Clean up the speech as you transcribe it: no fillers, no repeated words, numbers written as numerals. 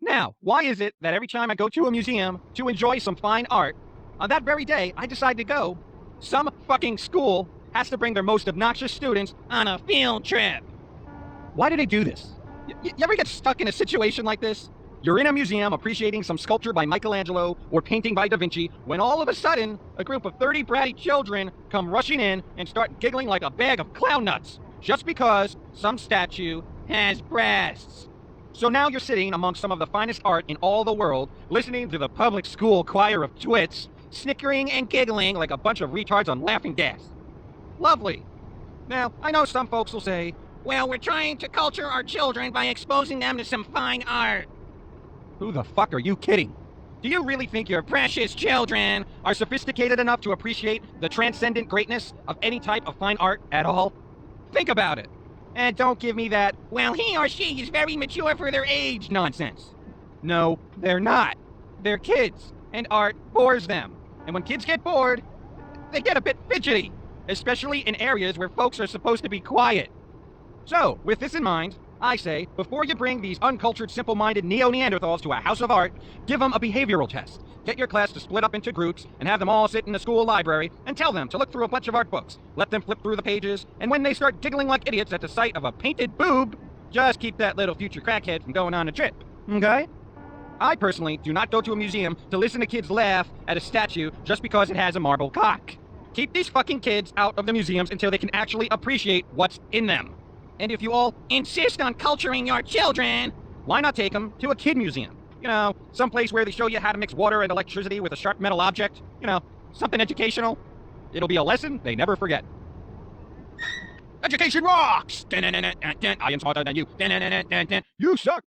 Now, why is it that every time I go to a museum to enjoy some fine art, on that very day I decide to go, some fucking school has to bring their most obnoxious students on a field trip? Why do they do this? You ever get stuck in a situation like this? You're in a museum appreciating some sculpture by Michelangelo or painting by Da Vinci when all of a sudden a group of 30 bratty children come rushing in and start giggling like a bag of clown nuts just because some statue has breasts. So now you're sitting among some of the finest art in all the world, listening to the public school choir of twits, snickering and giggling like a bunch of retards on laughing gas. Lovely. Now, I know some folks will say, well, we're trying to culture our children by exposing them to some fine art. Who the fuck are you kidding? Do you really think your precious children are sophisticated enough to appreciate the transcendent greatness of any type of fine art at all? Think about it. And don't give me that, well, he or she is very mature for their age nonsense. No, they're not. They're kids, and art bores them. And when kids get bored, they get a bit fidgety, especially in areas where folks are supposed to be quiet. So, with this in mind, I say, before you bring these uncultured, simple-minded neo-Neanderthals to a house of art, give them a behavioral test. Get your class to split up into groups and have them all sit in the school library and tell them to look through a bunch of art books. Let them flip through the pages, and when they start giggling like idiots at the sight of a painted boob, just keep that little future crackhead from going on a trip, okay? I personally do not go to a museum to listen to kids laugh at a statue just because it has a marble cock. Keep these fucking kids out of the museums until they can actually appreciate what's in them. And if you all insist on culturing your children, why not take them to a kid museum? You know, someplace where they show you how to mix water and electricity with a sharp metal object. You know, something educational. It'll be a lesson they never forget. Education rocks! I am smarter than you. You suck!